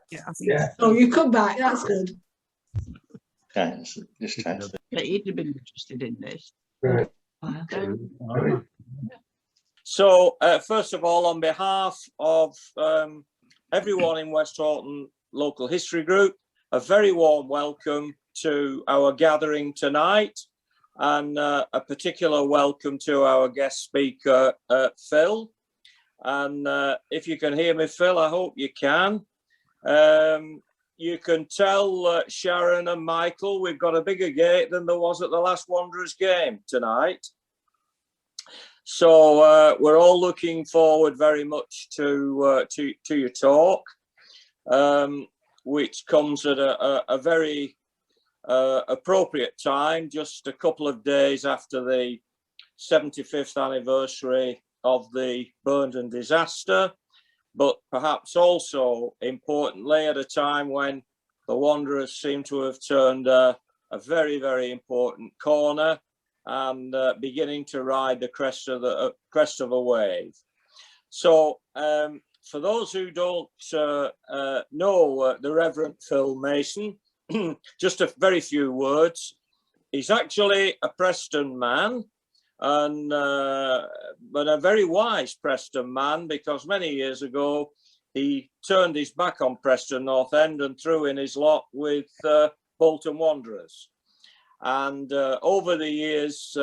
Yeah, I think so. You come back, that's good. Okay, just transfer. Yeah, he'd have been interested in this. Right. So, first of all, on behalf of everyone in Westhoughton Local History Group, a very warm welcome to our gathering tonight, and a particular welcome to our guest speaker, Phil. And if you can hear me, Phil, I hope you can. You can tell Sharon and Michael we've got a bigger gate than there was at the last Wanderers game tonight. So we're all looking forward very much to your talk, which comes at a very appropriate time, just a couple of days after the 75th anniversary of the Burnden disaster, but perhaps also importantly at a time when the Wanderers seem to have turned a very, very important corner and beginning to ride the crest of a wave. So for those who don't know the Reverend Phil Mason, just a very few words. He's actually a Preston man, and but a very wise Preston man, because many years ago he turned his back on Preston North End and threw in his lot with Bolton Wanderers. And over the years,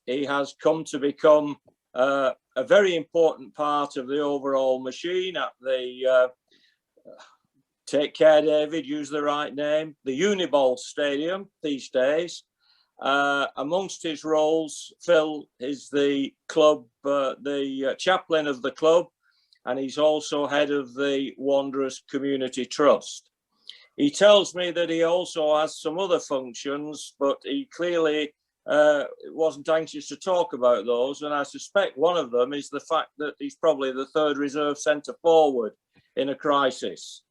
he has come to become a very important part of the overall machine at the, take care, David, use the right name, the Uniball Stadium these days. Amongst his roles, Phil is the club, the chaplain of the club, and he's also head of the Wanderers Community Trust. He tells me that he also has some other functions, but he clearly wasn't anxious to talk about those. And I suspect one of them is the fact that he's probably the third reserve centre forward in a crisis.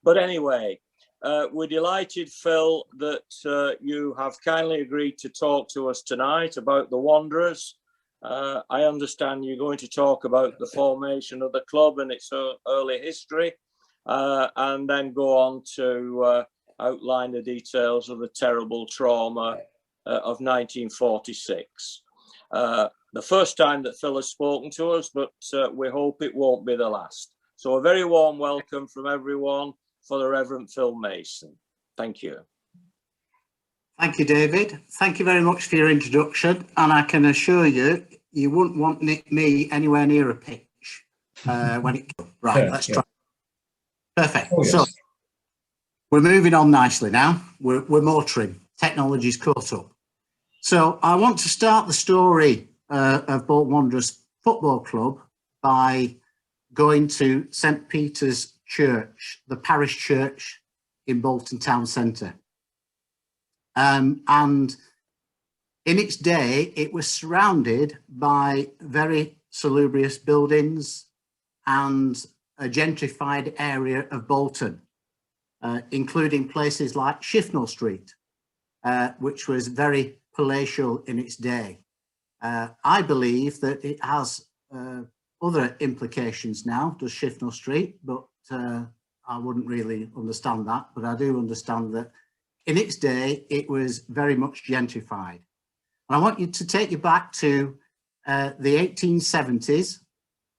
But anyway, we're delighted, Phil, that you have kindly agreed to talk to us tonight about the Wanderers. I understand you're going to talk about the formation of the club and its early history, and then go on to outline the details of the terrible trauma of 1946. The first time that Phil has spoken to us, but we hope it won't be the last. So a very warm welcome from everyone for the Reverend Phil Mason. Thank you. Thank you, David. Thank you very much for your introduction. And I can assure you, you wouldn't want me anywhere near a pitch when it comes. Right, let's try. Perfect. Oh, yes. So we're moving on nicely now. We're motoring. Technology's caught up. So I want to start the story of Bolton Wanderers Football Club by going to St. Peter's Church, the parish church in Bolton Town Centre. And in its day, it was surrounded by very salubrious buildings and a gentrified area of Bolton, including places like Shifnal Street, which was very palatial in its day. I believe that it has other implications now, does Shifnal Street, but I wouldn't really understand that. But I do understand that in its day, it was very much gentrified. And I want you to take you back to the 1870s,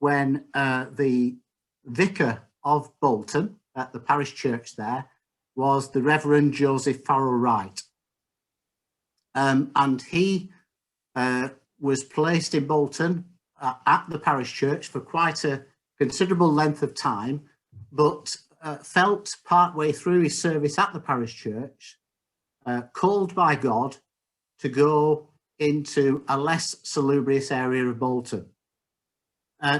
when the vicar of Bolton at the parish church there was the Reverend Joseph Farrell Wright. And he was placed in Bolton at the parish church for quite a considerable length of time, but felt partway through his service at the parish church, called by God to go into a less salubrious area of Bolton,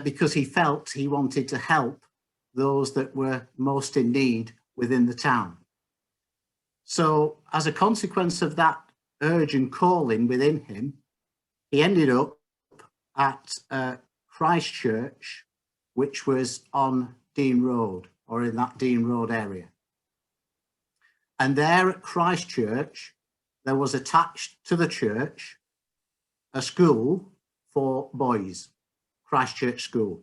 because he felt he wanted to help those that were most in need within the town. So as a consequence of that urge and calling within him, he ended up at Christ Church, which was on Dean Road, or in that Dean Road area. And there at Christ Church, there was attached to the church a school for boys, Christ Church School.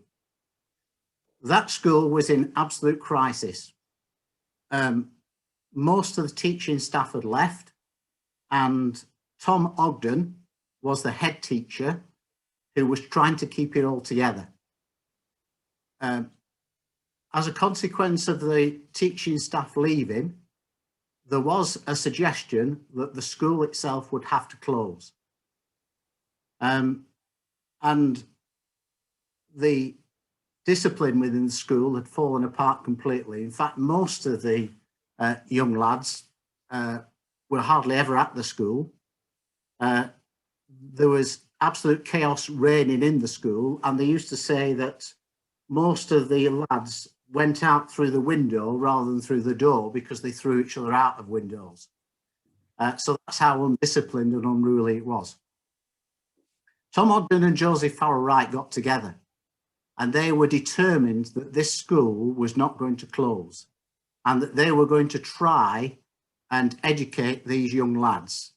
That school was in absolute crisis. most of the teaching staff had left, and Tom Ogden was the head teacher who was trying to keep it all together. As a consequence of the teaching staff leaving, there was a suggestion that the school itself would have to close. And the discipline within the school had fallen apart completely. In fact, most of the young lads were hardly ever at the school. There was absolute chaos reigning in the school, and they used to say that most of the lads went out through the window rather than through the door because they threw each other out of windows. So that's how undisciplined and unruly it was. Tom Ogden and Joseph Farrell Wright got together, and they were determined that this school was not going to close, and that they were going to try and educate these young lads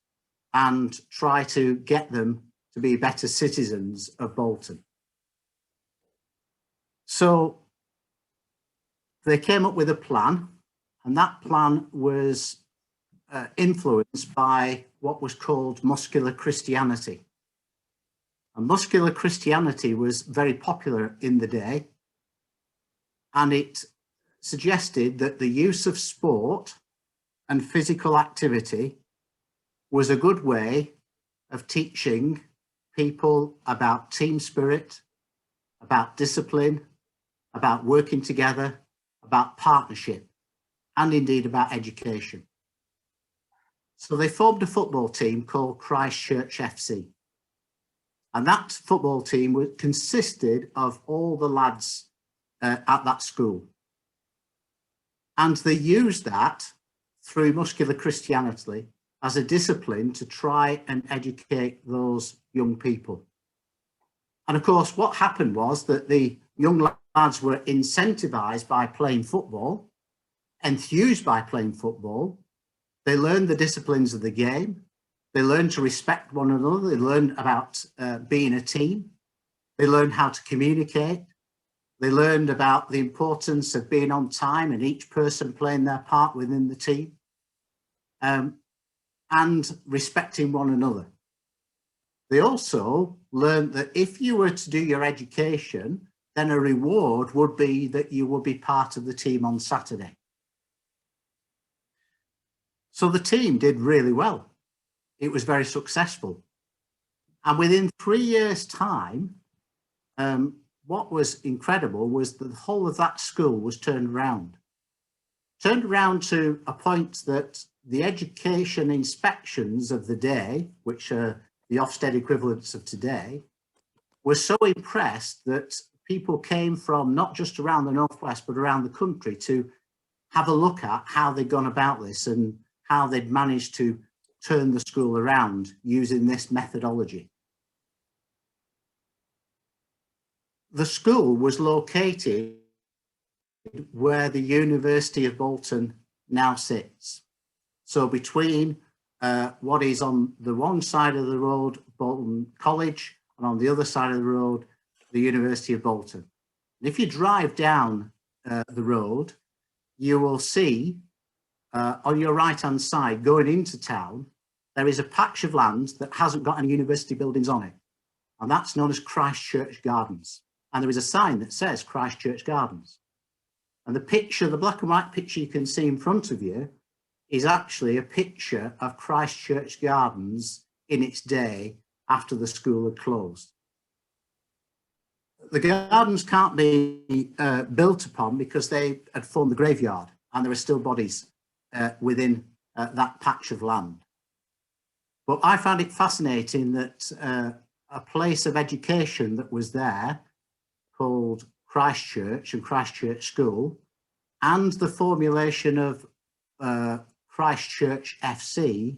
and try to get them to be better citizens of Bolton. So they came up with a plan, and that plan was influenced by what was called muscular Christianity. And muscular Christianity was very popular in the day, and it suggested that the use of sport and physical activity was a good way of teaching people about team spirit, about discipline, about working together, about partnership, and indeed about education. So they formed a football team called Christchurch FC. And that football team consisted of all the lads at that school. And they used that through muscular Christianity as a discipline to try and educate those young people. And of course, what happened was that the young lads were incentivized by playing football, enthused by playing football. They learned the disciplines of the game. They learned to respect one another. They learned about being a team. They learned how to communicate. They learned about the importance of being on time and each person playing their part within the team, and respecting one another. They also learned that if you were to do your education, then a reward would be that you would be part of the team on Saturday. So the team did really well. It was very successful. And within 3 years' time, what was incredible was that the whole of that school was turned around to a point that the education inspections of the day, which are the Ofsted equivalents of today, were so impressed that people came from not just around the Northwest, but around the country to have a look at how they'd gone about this and how they'd managed to turn the school around using this methodology. The school was located where the University of Bolton now sits. So between what is on the one side of the road, Bolton College, and on the other side of the road, the University of Bolton. And if you drive down the road, you will see on your right-hand side, going into town, there is a patch of land that hasn't got any university buildings on it. And that's known as Christchurch Gardens. And there is a sign that says Christchurch Gardens. And the picture, the black and white picture you can see in front of you, is actually a picture of Christchurch Gardens in its day after the school had closed. The gardens can't be built upon because they had formed the graveyard, and there are still bodies within that patch of land. But I found it fascinating that a place of education that was there called Christchurch and Christchurch School, and the formulation of Christchurch FC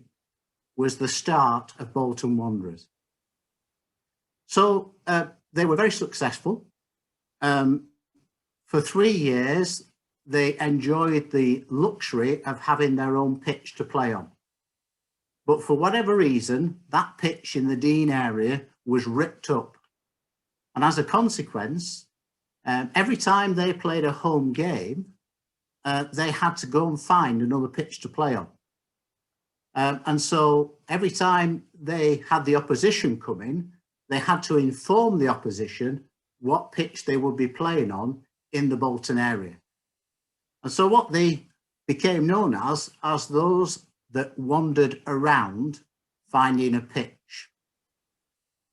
was the start of Bolton Wanderers. So they were very successful. For 3 years, they enjoyed the luxury of having their own pitch to play on. But for whatever reason, that pitch in the Dean area was ripped up. And as a consequence, every time they played a home game, they had to go and find another pitch to play on. And so every time they had the opposition come in, they had to inform the opposition what pitch they would be playing on in the Bolton area. And so what they became known as those that wandered around finding a pitch.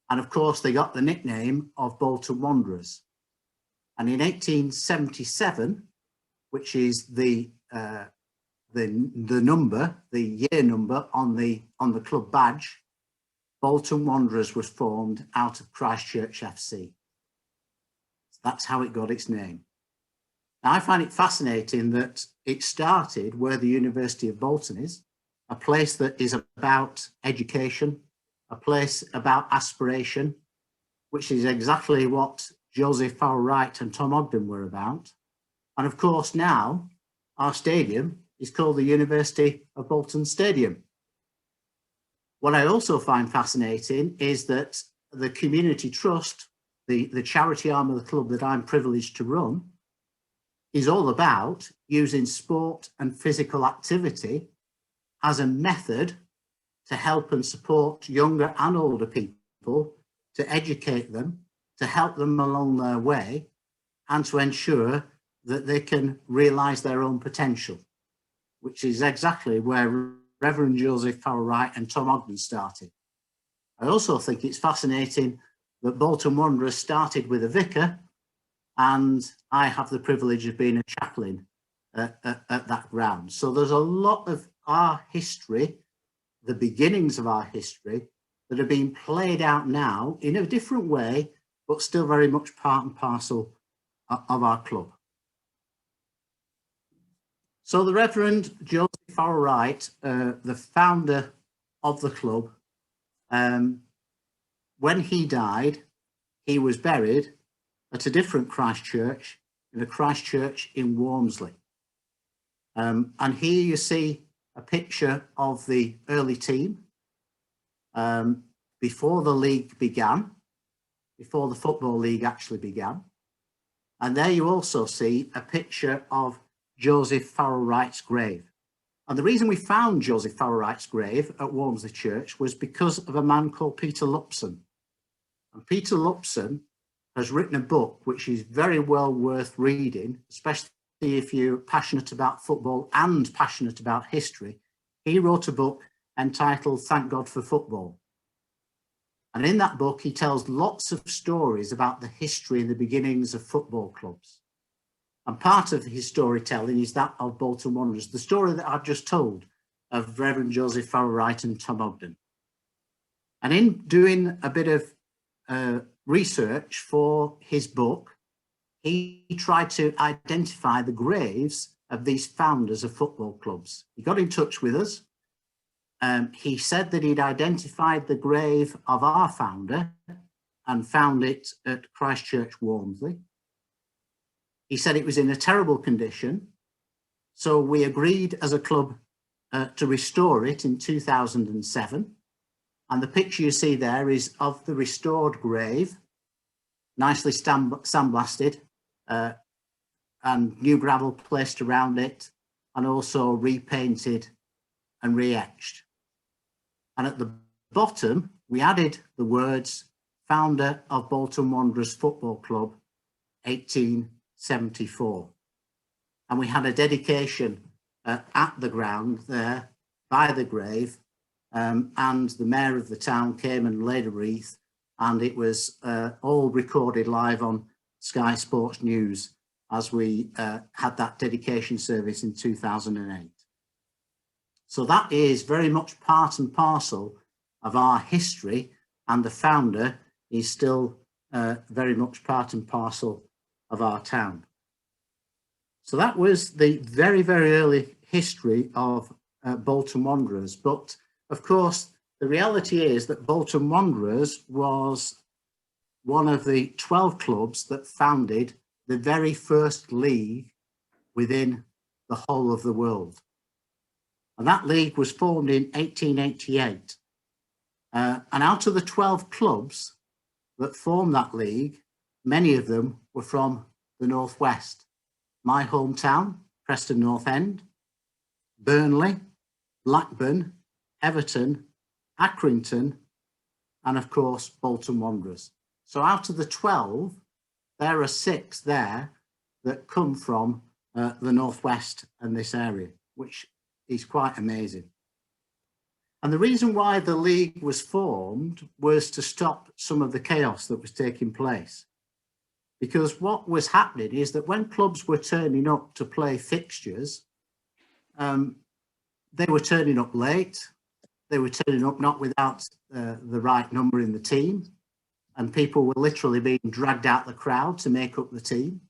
And of course, they got the nickname of Bolton Wanderers. And in 1877, which is the number, the year number on the club badge, Bolton Wanderers was formed out of Christchurch FC. So that's how it got its name. Now, I find it fascinating that it started where the University of Bolton is, a place that is about education, a place about aspiration, which is exactly what Joseph Farrell Wright and Tom Ogden were about. And of course, now our stadium is called the University of Bolton Stadium. What I also find fascinating is that the community trust, the charity arm of the club that I'm privileged to run, is all about using sport and physical activity as a method to help and support younger and older people, to educate them, to help them along their way, and to ensure that they can realise their own potential, which is exactly where Reverend Joseph Farrell Wright and Tom Ogden started. I also think it's fascinating that Bolton Wanderers started with a vicar, and I have the privilege of being a chaplain at that ground. So there's a lot of our history, the beginnings of our history, that are being played out now in a different way, but still very much part and parcel of our club. So the Reverend Joseph Farrell Wright, the founder of the club, when he died, he was buried at a different Christchurch, in a Christchurch in Walmsley. And here you see a picture of the early team before the league began, before the Football League actually began. And there you also see a picture of Joseph Farrell Wright's grave. And the reason we found Joseph Farrell Wright's grave at Walmsley Church was because of a man called Peter Lupson. And Peter Lupson has written a book which is very well worth reading, especially if you're passionate about football and passionate about history. He wrote a book entitled Thank God for Football. And in that book, he tells lots of stories about the history and the beginnings of football clubs. And part of his storytelling is that of Bolton Wanderers, the story that I've just told of Reverend Joseph Farrell Wright and Tom Ogden. And in doing a bit of research for his book, he tried to identify the graves of these founders of football clubs. He got in touch with us. He said that he'd identified the grave of our founder and found it at Christchurch, Walmsley. He said it was in a terrible condition. So we agreed as a club to restore it in 2007. And the picture you see there is of the restored grave, nicely sandblasted, and new gravel placed around it, and also repainted and re-etched. And at the bottom, we added the words, founder of Bolton Wanderers Football Club, 1874. And we had a dedication at the ground there by the grave, and the mayor of the town came and laid a wreath, and it was all recorded live on Sky Sports News as we had that dedication service in 2008. So that is very much part and parcel of our history, and the founder is still very much part and parcel of our town. So that was the very, very early history of Bolton Wanderers. But of course, the reality is that Bolton Wanderers was one of the 12 clubs that founded the very first league within the whole of the world. And that league was formed in 1888. And out of the 12 clubs that formed that league, many of them were from the Northwest. My hometown, Preston North End, Burnley, Blackburn, Everton, Accrington, and of course, Bolton Wanderers. So out of the 12, there are 6 there that come from the Northwest and this area, which is quite amazing. And the reason why the league was formed was to stop some of the chaos that was taking place. Because what was happening is that when clubs were turning up to play fixtures, they were turning up late, they were turning up not without the right number in the team, and people were literally being dragged out the crowd to make up the team.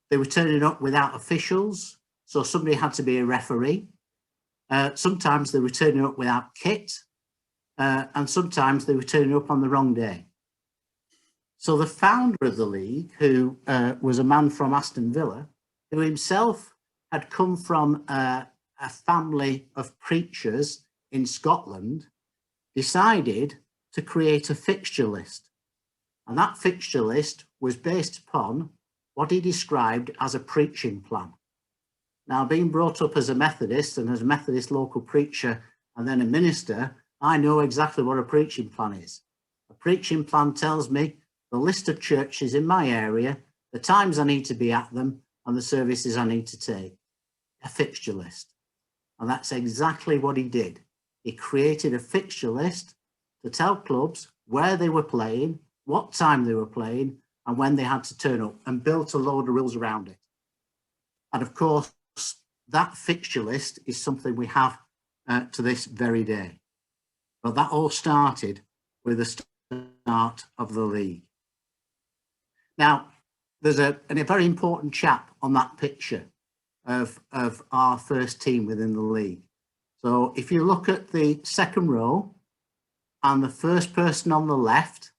They were turning up without officials, so somebody had to be a referee. Sometimes they were turning up without kit, and sometimes they were turning up on the wrong day. So the founder of the league, who was a man from Aston Villa, who himself had come from a family of preachers in Scotland, decided to create a fixture list. And that fixture list was based upon what he described as a preaching plan. Now, being brought up as a Methodist and as a Methodist local preacher and then a minister, I know exactly what a preaching plan is. A preaching plan tells me the list of churches in my area, the times I need to be at them, and the services I need to take. A fixture list. And that's exactly what he did. He created a fixture list to tell clubs where they were playing, what time they were playing, and when they had to turn up, and built a load of rules around it. And of course, that fixture list is something we have to this very day. But that all started with the start of the league. Now, there's a very important chap on that picture of our first team within the league. So if you look at the second row and the first person on the left,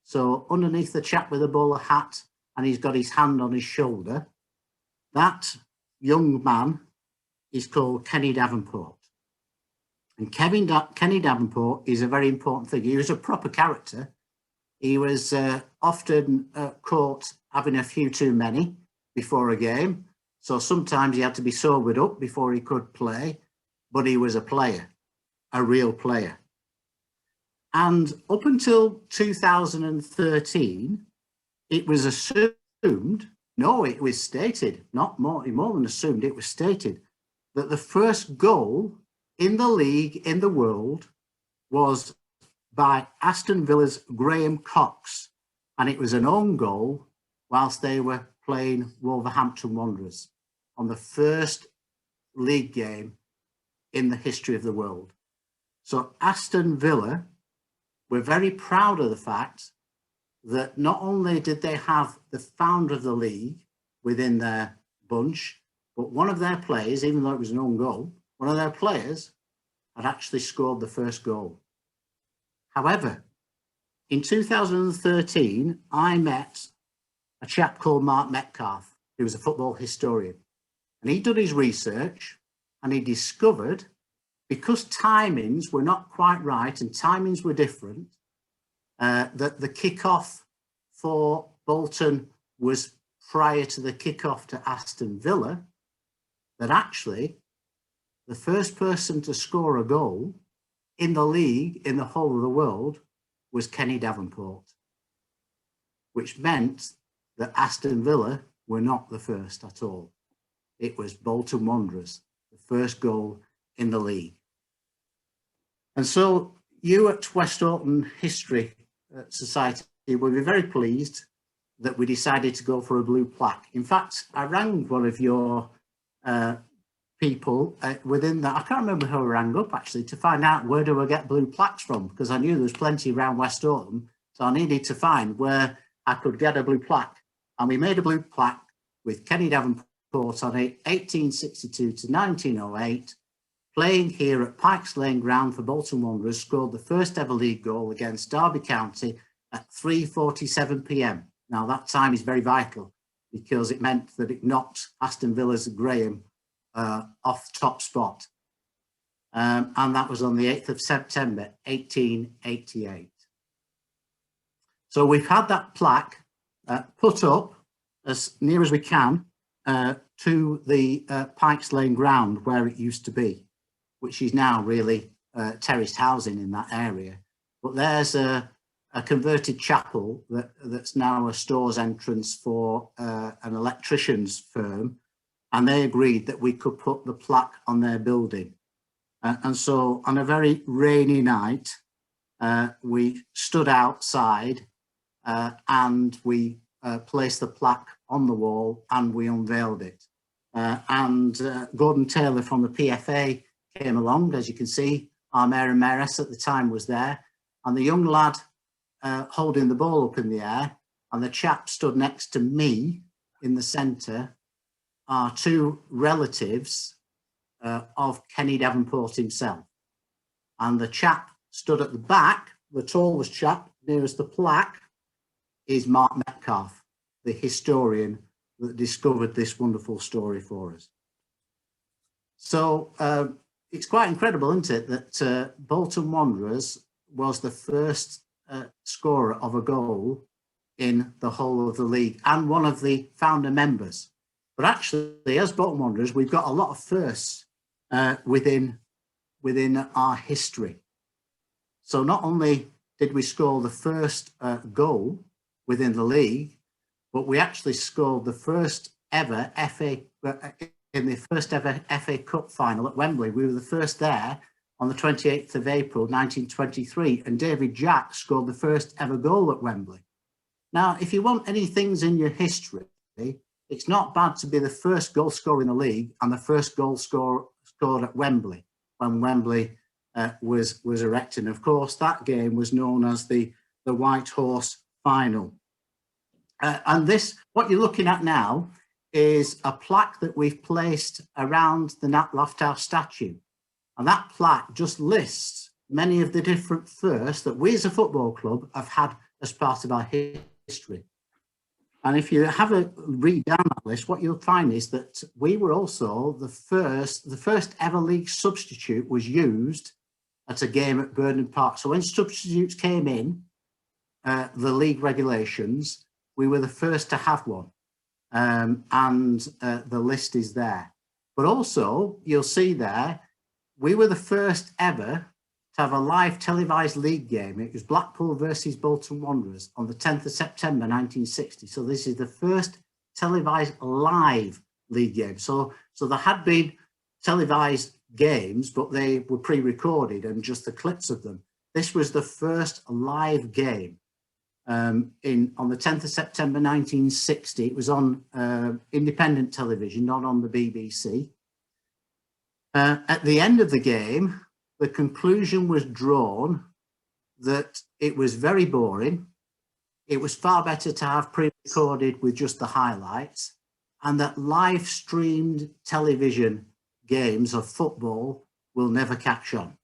so underneath the chap with a bowler hat and he's got his hand on his shoulder, that young man is called Kenny Davenport. And Kenny Davenport is a very important thing. He was a proper character. He was often caught having a few too many before a game. So sometimes he had to be sobered up before he could play, but he was a player, a real player. And up until 2013, it was assumed, no, it was stated, not more than assumed, it was stated that the first goal in the league in the world was by Aston Villa's Graham Cox, and it was an own goal whilst they were playing Wolverhampton Wanderers on the first league game in the history of the world. So Aston Villa were very proud of the fact that not only did they have the founder of the league within their bunch, but one of their players, even though it was an own goal, one of their players had actually scored the first goal. However, in 2013, I met a chap called Mark Metcalf, who was a football historian. And he'd done his research and he discovered, because timings were not quite right and timings were different, that the kickoff for Bolton was prior to the kickoff to Aston Villa, that actually the first person to score a goal in the league in the whole of the world was Kenny Davenport, which meant that Aston Villa were not the first at all. It was Bolton Wanderers, the first goal in the league. And so you at Westhoughton History Society will be very pleased that we decided to go for a blue plaque. In fact, I rang one of your people within that. I can't remember who I rang up actually to find out where do I get blue plaques from, because I knew there was plenty around Westhoughton. So I needed to find where I could get a blue plaque. And we made a blue plaque with Kenny Davenport on it, 1862 to 1908, playing here at Pikes Lane Ground for Bolton Wanderers, scored the first ever league goal against Derby County at 3:47 p.m. Now that time is very vital because it meant that it knocked Aston Villa's Graham off top spot. And that was on the 8th of September, 1888. So we've had that plaque put up as near as we can to the Pikes Lane ground where it used to be, which is now really terraced housing in that area. But there's a converted chapel that's now a store's entrance for an electrician's firm, and they agreed that we could put the plaque on their building. And so on a very rainy night, we stood outside and we placed the plaque on the wall and we unveiled it. And Gordon Taylor from the PFA came along. As you can see, our Mayor and Mayoress at the time was there, and the young lad holding the ball up in the air, and the chap stood next to me in the centre are two relatives of Kenny Davenport himself. And the chap stood at the back, the tallest chap nearest the plaque, is Mark Metcalfe, the historian that discovered this wonderful story for us. So it's quite incredible, isn't it, that Bolton Wanderers was the first scorer of a goal in the whole of the league and one of the founder members. But actually, as Bolton Wanderers, we've got a lot of firsts within our history. So not only did we score the first goal within the league, but we actually scored the first ever in the first ever FA Cup final at Wembley. We were the first there on the 28th of April, 1923, and David Jack scored the first ever goal at Wembley. Now, if you want any things in your history, it's not bad to be the first goal scorer in the league and the first goal scored at Wembley when Wembley was erected. And of course, that game was known as the White Horse Final. And this, what you're looking at now, is a plaque that we've placed around the Nat Lofthouse statue. And that plaque just lists many of the different firsts that we as a football club have had as part of our history. And if you have a read down that list, what you'll find is that we were also the first ever league substitute was used at a game at Burnden Park. So when substitutes came in, the league regulations, we were the first to have one. And the list is there. But also, you'll see there, we were the first ever to have a live televised league game. It was Blackpool versus Bolton Wanderers on the 10th of September 1960. So this is the first televised live league game. So there had been televised games, but they were pre-recorded and just the clips of them. This was the first live game on the 10th of September 1960. It was on independent television, not on the BBC. At the end of the game, the conclusion was drawn that it was very boring. It was far better to have pre-recorded with just the highlights, and that live streamed television games of football will never catch on,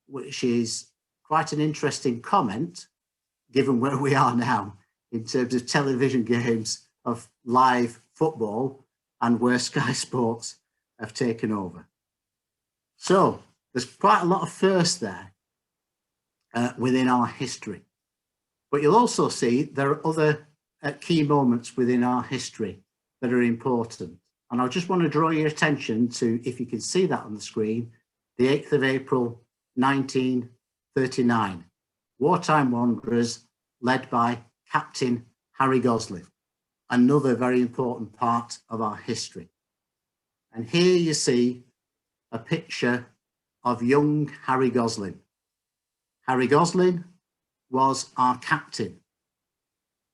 which is quite an interesting comment given where we are now in terms of television games of live football and where Sky Sports have taken over. So there's quite a lot of firsts there within our history. But you'll also see there are other key moments within our history that are important. And I just want to draw your attention to, if you can see that on the screen, the 8th of April, 1939. Wartime Wanderers led by Captain Harry Goslin, another very important part of our history. And here you see a picture of young Harry Goslin. Harry Goslin was our captain.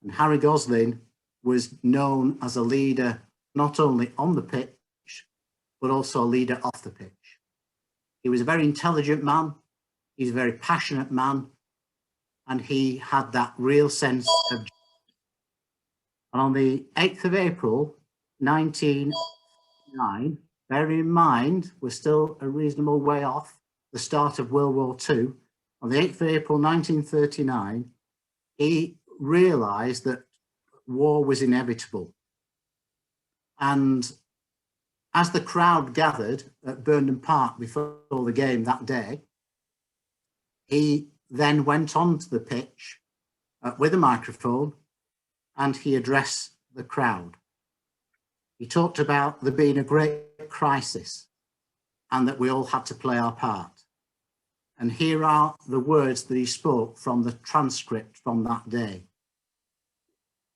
And Harry Goslin was known as a leader, not only on the pitch, but also a leader off the pitch. He was a very intelligent man. He's a very passionate man. And he had that real sense of... And on the 8th of April, 1909, bear in mind, we're still a reasonable way off the start of World War II. On the 8th of April, 1939, he realised that war was inevitable. And as the crowd gathered at Burnden Park before the game that day, he then went onto the pitch with a microphone and he addressed the crowd. He talked about there being a great crisis and that we all had to play our part. And here are the words that he spoke from the transcript from that day.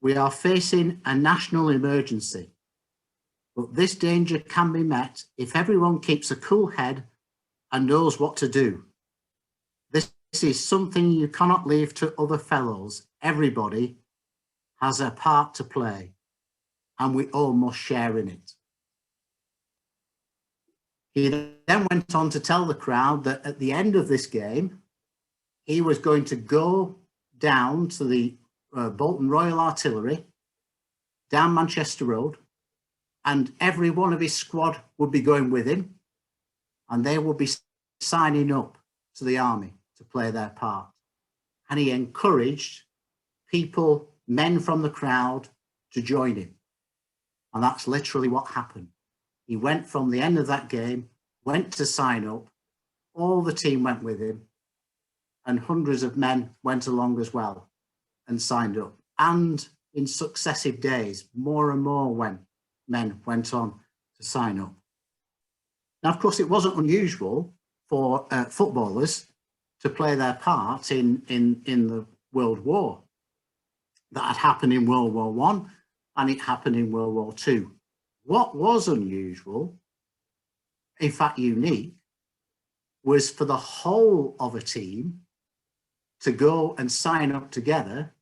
We are facing a national emergency, but this danger can be met if everyone keeps a cool head and knows what to do. This is something you cannot leave to other fellows. Everybody has a part to play, and we all must share in it. He then went on to tell the crowd that at the end of this game, he was going to go down to the Bolton Royal Artillery, down Manchester Road, and every one of his squad would be going with him, and they would be signing up to the army to play their part. And he encouraged people, men from the crowd, to join him. And that's literally what happened. He went from the end of that game, went to sign up, all the team went with him, and hundreds of men went along as well and signed up. And in successive days, more and more men went on to sign up. Now, of course, it wasn't unusual for footballers to play their part in the World War. That had happened in World War I, and it happened in World War II. What was unusual, in fact unique, was for the whole of a team to go and sign up together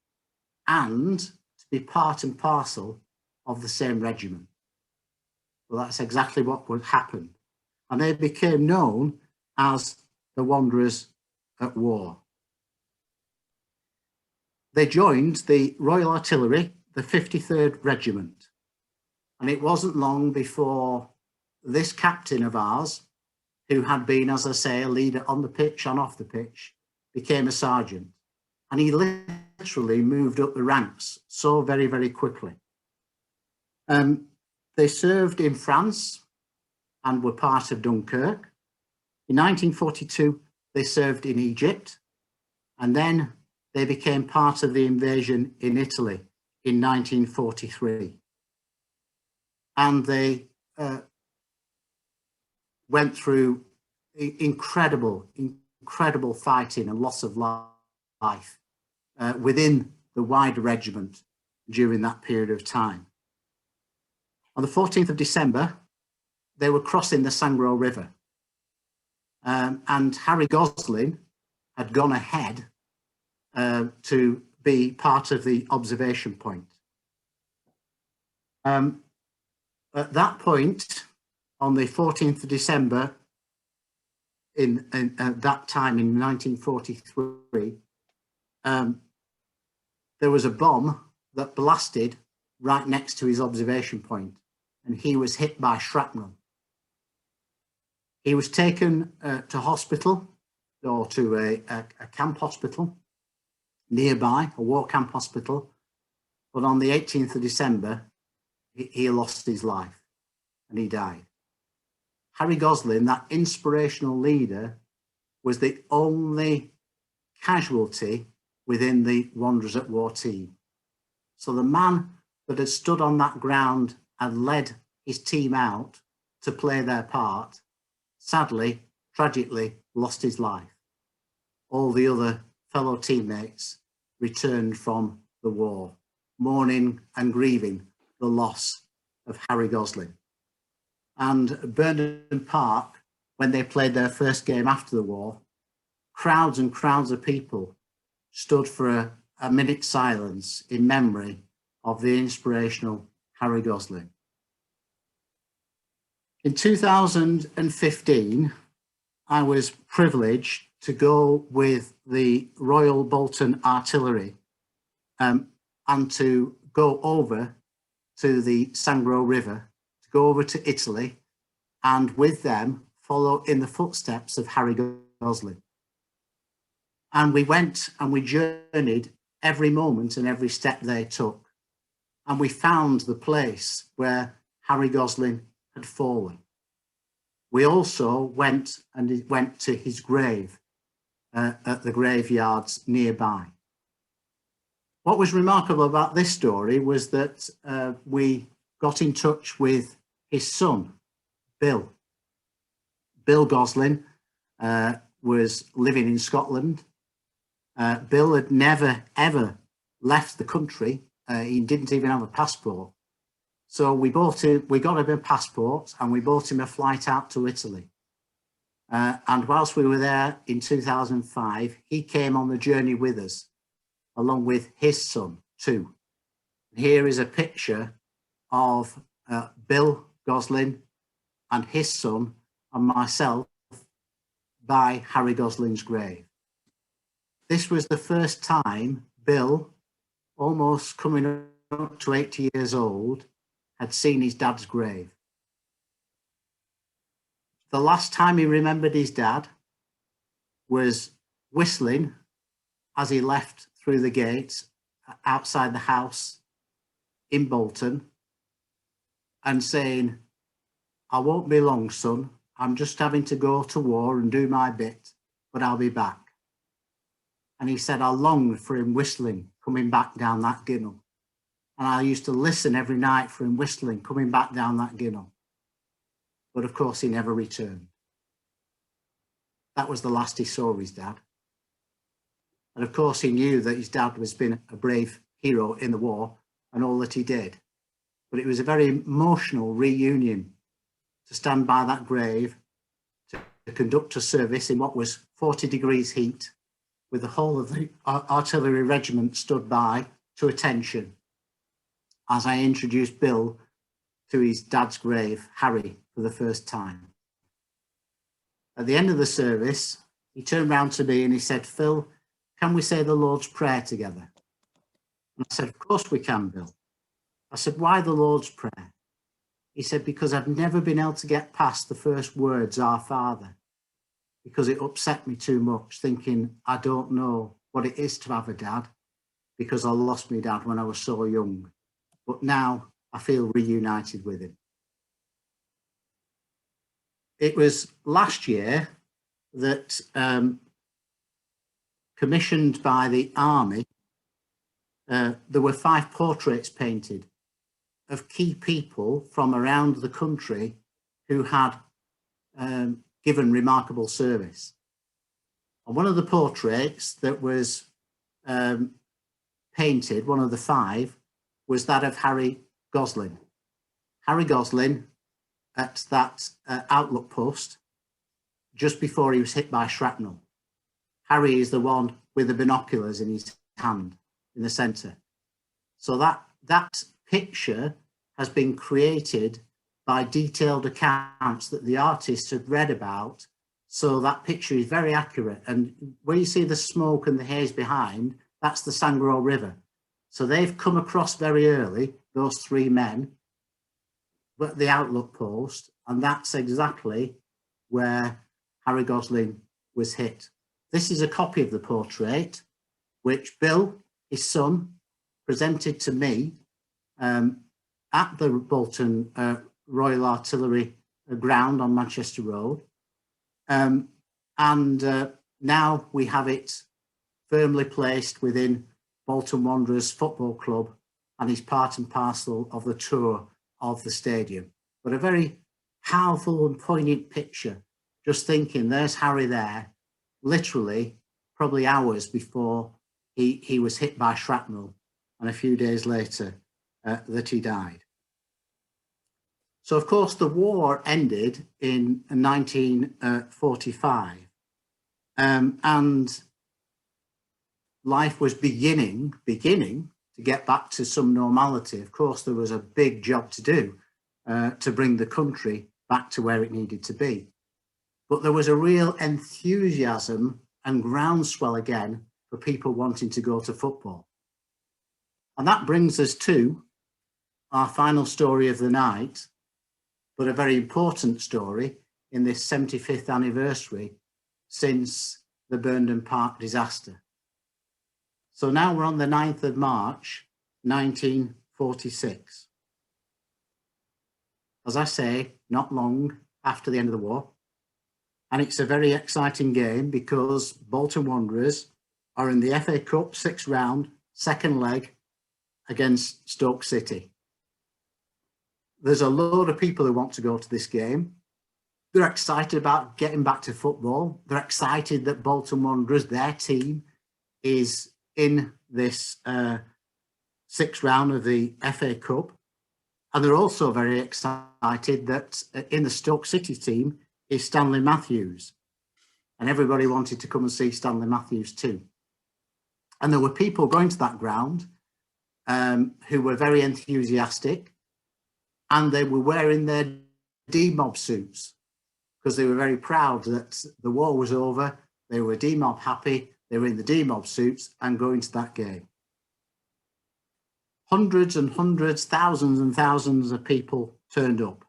and to be part and parcel of the same regiment. Well, that's exactly what would happen. And they became known as the Wanderers at War. They joined the Royal Artillery, the 53rd Regiment. And it wasn't long before this captain of ours, who had been, as I say, a leader on the pitch and off the pitch, became a sergeant. And he literally moved up the ranks so very, very quickly. They served in France and were part of Dunkirk. In 1942, they served in Egypt, and then they became part of the invasion in Italy in 1943. And they went through incredible fighting and loss of life within the wider regiment during that period of time. On the 14th of December, they were crossing the Sangro River, and Harry Gosling had gone ahead to be part of the observation point. At that point, on the 14th of December, at that time in 1943, there was a bomb that blasted right next to his observation point, and he was hit by shrapnel. He was taken to hospital, or to a camp hospital nearby, a war camp hospital, but on the 18th of December, he lost his life and he died. Harry Gosling, that inspirational leader, was the only casualty within the Wanderers at War team. So the man that had stood on that ground and led his team out to play their part, sadly, tragically, lost his life. All the other fellow teammates returned from the war, mourning and grieving the loss of Harry Gosling. And Burnden Park, when they played their first game after the war, crowds and crowds of people stood for a minute's silence in memory of the inspirational Harry Gosling. In 2015, I was privileged to go with the Royal Bolton Artillery and to go over to the Sangro River, to go over to Italy, and with them follow in the footsteps of Harry Gosling. And we went and we journeyed every moment and every step they took. And we found the place where Harry Gosling had fallen. We also went to his grave at the graveyards nearby. What was remarkable about this story was that we got in touch with his son, Bill. Bill Goslin was living in Scotland. Bill had never, ever left the country. He didn't even have a passport. So we got him a passport and we bought him a flight out to Italy. And whilst we were there in 2005, he came on the journey with us, along with his son too. Here is a picture of Bill Goslin and his son and myself by Harry Goslin's grave. This was the first time Bill, almost coming up to 80 years old, had seen his dad's grave. The last time he remembered his dad was whistling as he left through the gates outside the house in Bolton and saying, "I won't be long, son. I'm just having to go to war and do my bit, but I'll be back." And he said, I longed for him whistling, coming back down that ginnel. And I used to listen every night for him whistling, coming back down that ginnel. But of course, he never returned. That was the last he saw of his dad. And of course, he knew that his dad was been a brave hero in the war and all that he did. But it was a very emotional reunion to stand by that grave, to conduct a service in what was 40 degrees heat, with the whole of the artillery regiment stood by to attention as I introduced Bill to his dad's grave, Harry, for the first time. At the end of the service, he turned round to me and he said, "Phil, can we say the Lord's Prayer together?" And I said, "Of course we can, Bill." I said, "Why the Lord's Prayer?" He said, "Because I've never been able to get past the first words, Our Father, because it upset me too much, thinking I don't know what it is to have a dad, because I lost my dad when I was so young. But now I feel reunited with him." It was last year that, commissioned by the army, there were 5 portraits painted of key people from around the country who had given remarkable service. And one of the portraits that was painted, one of the 5, was that of Harry Goslin. Harry Goslin at that outlook post just before he was hit by shrapnel. Harry is the one with the binoculars in his hand in the centre. So that picture has been created by detailed accounts that the artists had read about. So that picture is very accurate. And where you see the smoke and the haze behind, that's the Sangro River. So they've come across very early, those 3 men, but the outlook post, and that's exactly where Harry Goslin was hit. This is a copy of the portrait, which Bill, his son, presented to me at the Bolton Royal Artillery ground on Manchester Road. And now we have it firmly placed within Bolton Wanderers Football Club and is part and parcel of the tour of the stadium. But a very powerful and poignant picture, just thinking there's Harry there, literally probably hours before he was hit by shrapnel, and a few days later that he died. So of course the war ended in 1945 and life was beginning to get back to some normality. Of course there was a big job to do to bring the country back to where it needed to be. But there was a real enthusiasm and groundswell again for people wanting to go to football. And that brings us to our final story of the night, but a very important story in this 75th anniversary since the Burnden Park disaster. So now we're on the 9th of March, 1946. As I say, not long after the end of the war. And it's a very exciting game because Bolton Wanderers are in the FA Cup 6th round, second leg against Stoke City. there's a load of people who want to go to this game. They're excited about getting back to football. They're excited that Bolton Wanderers, their team, is in this sixth round of the FA Cup. And they're also very excited that in the Stoke City team is Stanley Matthews. And everybody wanted to come and see Stanley Matthews too. And there were people going to that ground who were very enthusiastic, and they were wearing their D-mob suits because they were very proud that the war was over. They were D-mob happy. They were in the D-mob suits and going to that game. Hundreds and hundreds, thousands and thousands of people turned up.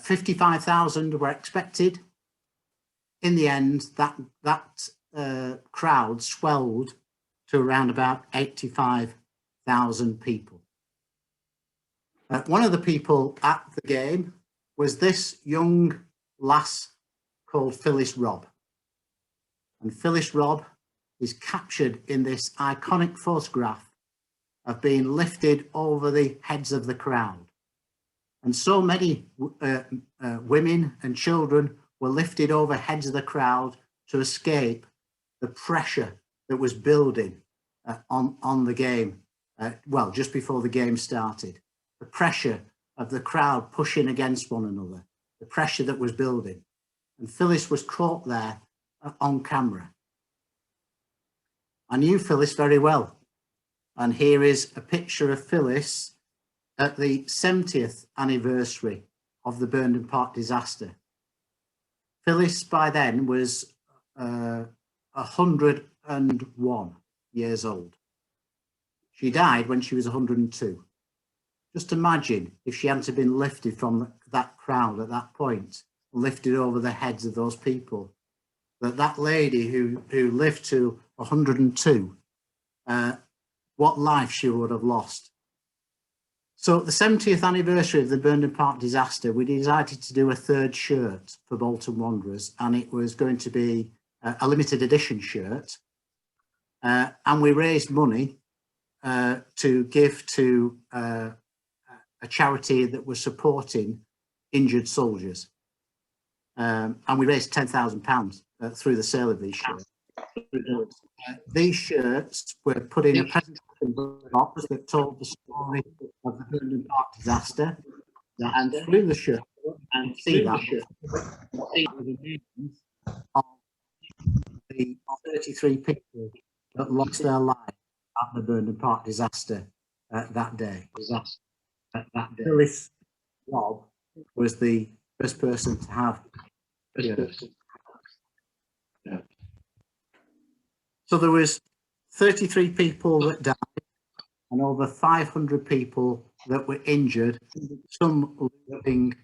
55,000 were expected. In the end, that crowd swelled to around about 85,000 people. One of the people at the game was this young lass called Phyllis Robb. And Phyllis Robb is captured in this iconic photograph of being lifted over the heads of the crowd. And so many women and children were lifted over heads of the crowd to escape the pressure that was building on the game, well, just before the game started. The pressure of the crowd pushing against one another, the pressure that was building. And Phyllis was caught there on camera. I knew Phyllis very well. And here is a picture of Phyllis at the 70th anniversary of the Burnden Park disaster. Phyllis by then was 101 years old. She died when she was 102. Just imagine if she hadn't been lifted from that crowd at that point, lifted over the heads of those people. That lady who lived to 102, what life she would have lost. So at the 70th anniversary of the Burnden Park disaster, we decided to do a third shirt for Bolton Wanderers, and it was going to be a limited edition shirt. And we raised money to give to a charity that was supporting injured soldiers. And we raised £10,000 through the sale of these shirts. These shirts were put in a presentation box that told the story of the Burnden Park disaster. And through the shirt, and see that the names of the 33 people that lost their lives at the Burnden Park disaster that day. Phyllis Robb was the first person to have. So there was 33 people that died and over 500 people that were injured, some living,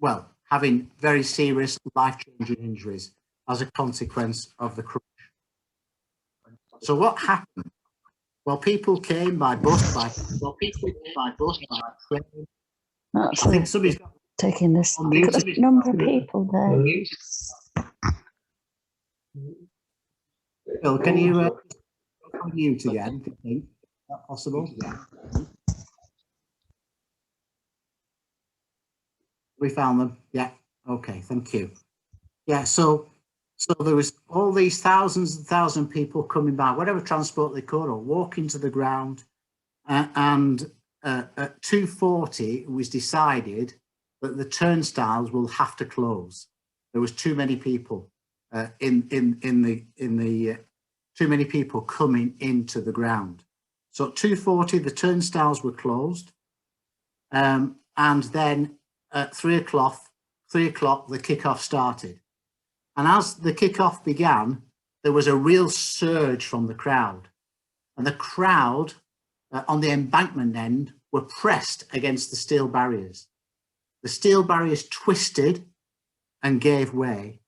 well, having very serious life-changing injuries as a consequence of the crash. So what happened? Well, people came by bus, by train. I think somebody's got taking this. Look at the number of people there. Phil, can you mute again? Do you think? Is that possible? We found them. Yeah. Okay. Thank you. Yeah. So there was all these thousands and thousands of people coming by, whatever transport they could, or walking to the ground. And at 2:40, it was decided that the turnstiles will have to close. There was too many people too many people coming into the ground. So at 2:40, the turnstiles were closed. And then at 3 o'clock, the kickoff started. And as the kickoff began, there was a real surge from the crowd. And the crowd on the embankment end were pressed against the steel barriers. The steel barriers twisted and gave way,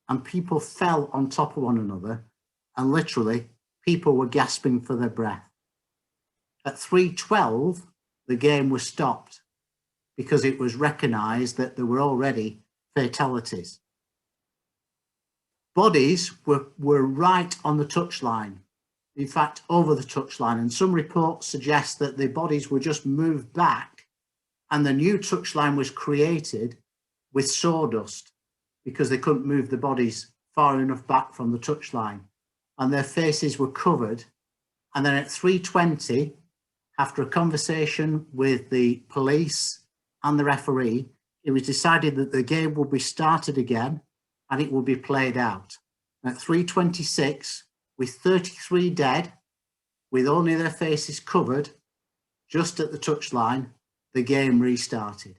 and people fell on top of one another, and literally people were gasping for their breath. At 3:12, the game was stopped because it was recognised that there were already fatalities. Bodies were right on the touchline. in fact, over the touchline. And some reports suggest that the bodies were just moved back and the new touchline was created with sawdust because they couldn't move the bodies far enough back from the touchline. And their faces were covered. And then at 3:20, after a conversation with the police and the referee, it was decided that the game would be started again and it would be played out. And at 3:26, with 33 dead, with only their faces covered, just at the touchline, the game restarted.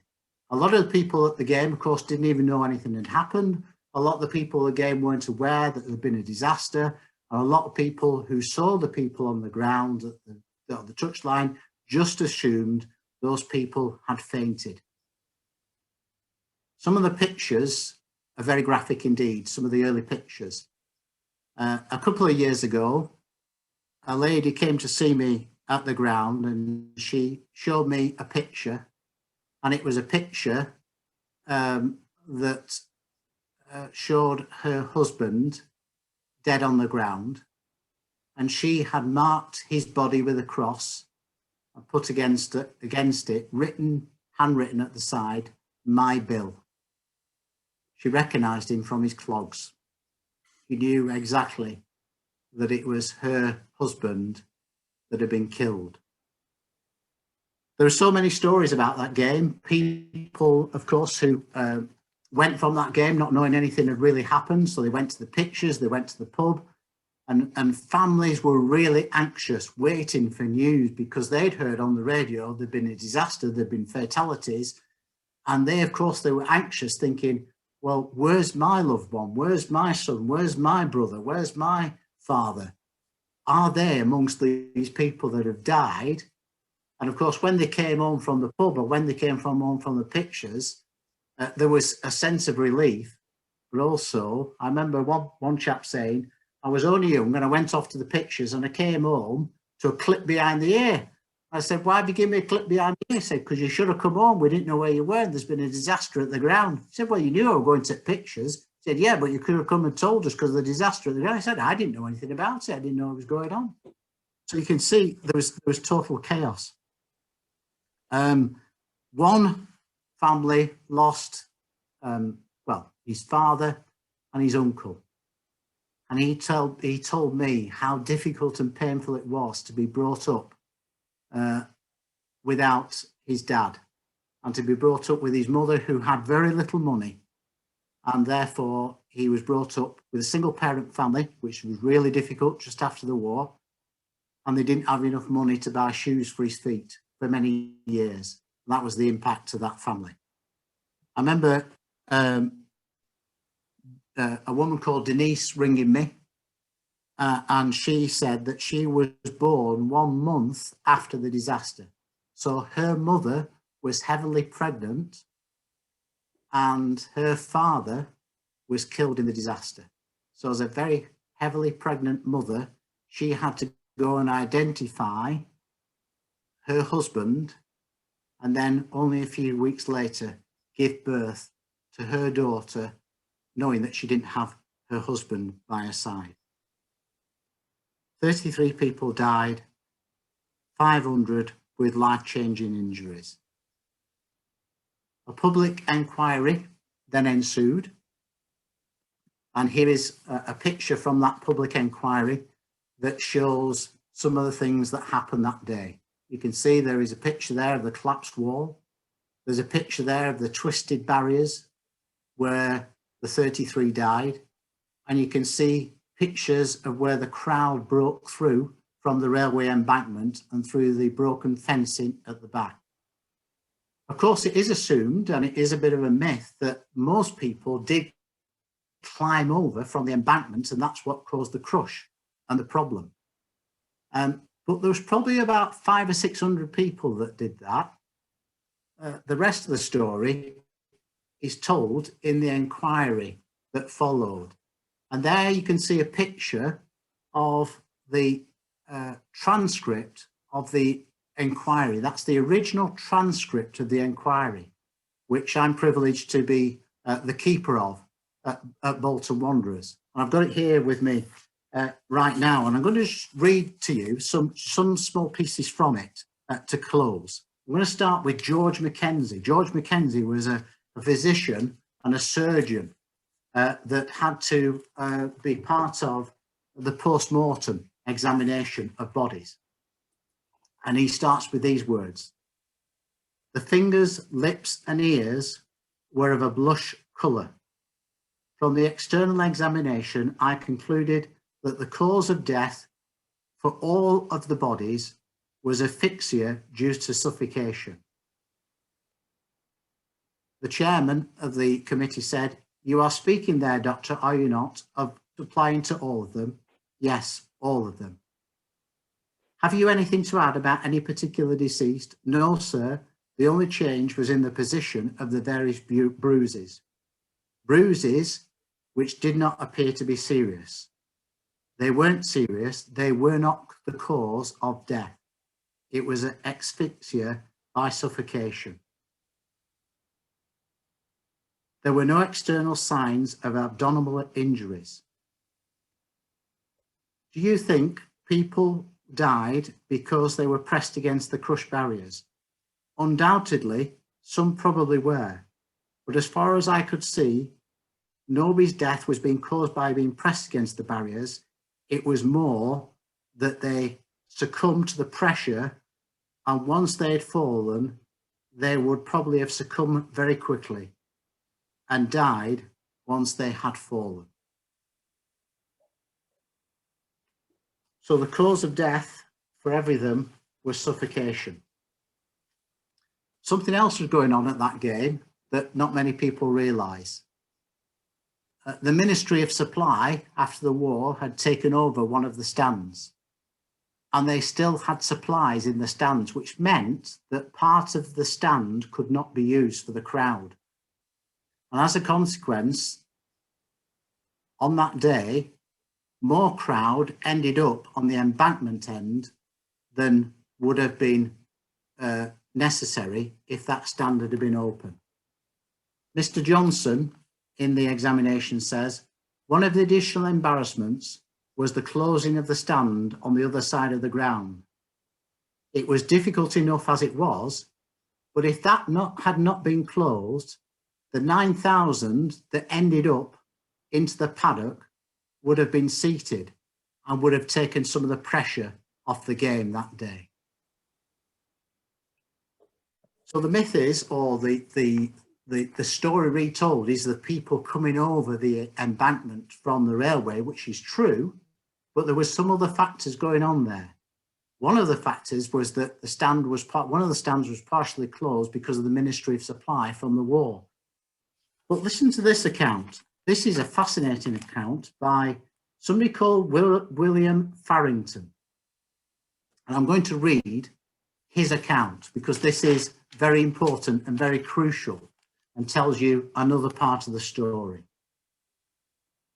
A lot of the people at the game, of course, didn't even know anything had happened. A lot of the people at the game weren't aware that there had been a disaster. And a lot of people who saw the people on the ground at the touchline just assumed those people had fainted. Some of the pictures are very graphic indeed, some of the early pictures. A couple of years ago, a lady came to see me at the ground and she showed me a picture, and it was a picture that showed her husband dead on the ground, and she had marked his body with a cross and put against it, handwritten at the side, "My Bill." She recognised him from his clogs. She knew exactly that it was her husband that had been killed. There are so many stories about that game. People, of course, who went from that game not knowing anything had really happened. So they went to the pictures, they went to the pub, and families were really anxious, waiting for news because they'd heard on the radio there'd been a disaster, there'd been fatalities. And they, of course, they were anxious, thinking, well, where's my loved one? Where's my son? Where's my brother? Where's my father? Are they amongst these people that have died? And of course, when they came home from the pub or when they came home from the pictures, there was a sense of relief. But also, I remember one chap saying, I was only young and I went off to the pictures and I came home to a clip behind the ear. I said, why did you give me a clip behind the ear? He said, because you should have come home. We didn't know where you were. There's been a disaster at the ground. He said, well, you knew I was going to take pictures. He said, yeah, but you could have come and told us because of the disaster at the ground. I said, I didn't know anything about it. I didn't know what was going on. So you can see there was total chaos. One family lost, his father and his uncle. And he told me how difficult and painful it was to be brought up without his dad, and to be brought up with his mother who had very little money. And therefore he was brought up with a single parent family, which was really difficult just after the war. And they didn't have enough money to buy shoes for his feet for many years. That was the impact of that family. I remember a woman called Denise ringing me, and she said that she was born 1 month after the disaster. So her mother was heavily pregnant and her father was killed in the disaster. So as a very heavily pregnant mother, she had to go and identify her husband, and then only a few weeks later give birth to her daughter, knowing that she didn't have her husband by her side. 33 people died, 500 with life-changing injuries. A public inquiry then ensued, and here is a picture from that public inquiry that shows some of the things that happened that day. You can see there is a picture there of the collapsed wall. There's a picture there of the twisted barriers where the 33 died. And you can see pictures of where the crowd broke through from the railway embankment and through the broken fencing at the back. Of course, it is assumed, and it is a bit of a myth, that most people did climb over from the embankment, and that's what caused the crush and the problem. But there was probably about 500 or 600 people that did that. The rest of the story is told in the inquiry that followed. And there you can see a picture of the transcript of the inquiry. That's the original transcript of the inquiry, which I'm privileged to be the keeper of at Bolton Wanderers. And I've got it here with me right now, and I'm going to just read to you some small pieces from it to close. I'm going to start with George Mackenzie. George Mackenzie was a physician and a surgeon that had to be part of the post-mortem examination of bodies. And he starts with these words: "The fingers, lips and ears were of a blush colour. From the external examination, I concluded that the cause of death for all of the bodies was asphyxia due to suffocation." The chairman of the committee said, "You are speaking there, doctor, are you not, of applying to all of them?" "Yes, all of them." "Have you anything to add about any particular deceased?" "No, sir. The only change was in the position of the various bruises. Bruises which did not appear to be serious. They weren't serious. They were not the cause of death. It was an asphyxia by suffocation. There were no external signs of abdominal injuries." Do you think people died because they were pressed against the crushed barriers? Undoubtedly, some probably were, but as far as I could see, nobody's death was being caused by being pressed against the barriers. It was more that they succumbed to the pressure, and once they had fallen, they would probably have succumbed very quickly and died once they had fallen. So the cause of death for every of them was suffocation. Something else was going on at that game that not many people realise. The Ministry of Supply, after the war, had taken over one of the stands, and they still had supplies in the stands, which meant that part of the stand could not be used for the crowd. And as a consequence, on that day, more crowd ended up on the embankment end than would have been necessary if that stand had been open. Mr. Johnson in the examination says, "One of the additional embarrassments was the closing of the stand on the other side of the ground. It was difficult enough as it was, but if that had not been closed, the 9,000 that ended up into the paddock would have been seated and would have taken some of the pressure off the game that day." So the myth is, or the story retold is, the people coming over the embankment from the railway, which is true, but there was some other factors going on there. One of the factors was that one of the stands was partially closed because of the Ministry of Supply from the war. But listen to this account. This is a fascinating account by somebody called William Farrington. And I'm going to read his account because this is very important and very crucial and tells you another part of the story.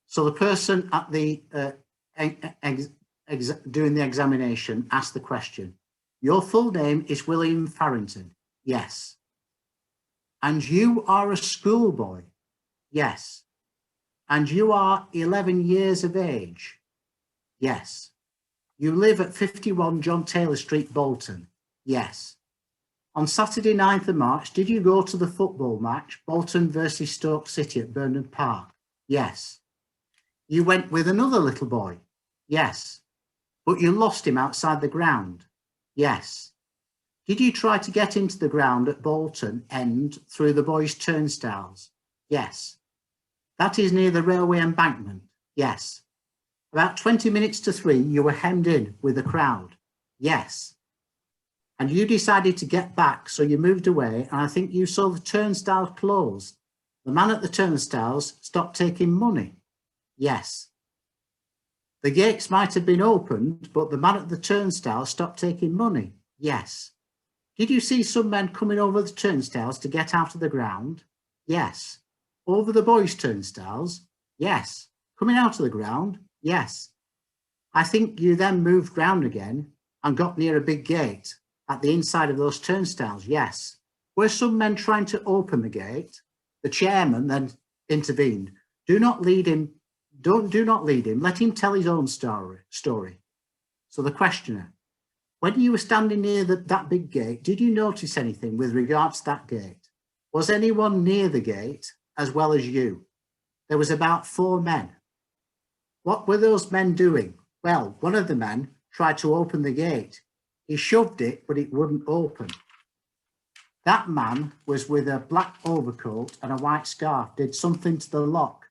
So the person at the doing the examination asked the question, "Your full name is William Farrington?" "Yes." "And you are a schoolboy?" "Yes." "And you are 11 years of age?" "Yes." "You live at 51 John Taylor Street, Bolton?" "Yes." "On Saturday 9th of March, did you go to the football match, Bolton versus Stoke City at Burnden Park?" "Yes." "You went with another little boy?" "Yes." "But you lost him outside the ground?" "Yes." "Did you try to get into the ground at Bolton End through the boys' turnstiles?" "Yes." "That is near the railway embankment?" "Yes." "About 20 minutes to 3, you were hemmed in with the crowd?" "Yes." "And you decided to get back, so you moved away, and I think you saw the turnstiles close. The man at the turnstiles stopped taking money?" "Yes." "The gates might have been opened, but the man at the turnstile stopped taking money?" "Yes." "Did you see some men coming over the turnstiles to get out of the ground?" "Yes." "Over the boys' turnstiles?" "Yes." "Coming out of the ground?" "Yes." "I think you then moved round again and got near a big gate at the inside of those turnstiles?" "Yes." "Were some men trying to open the gate?" The chairman then intervened. Do not lead him Do not lead him. Let him tell his own story. So the questioner, when you were standing near that big gate, did you notice anything with regards to that gate? Was anyone near the gate as well as you? There was about 4 men. What were those men doing? Well, one of the men tried to open the gate. He shoved it, but it wouldn't open. That man was with a black overcoat and a white scarf, did something to the lock,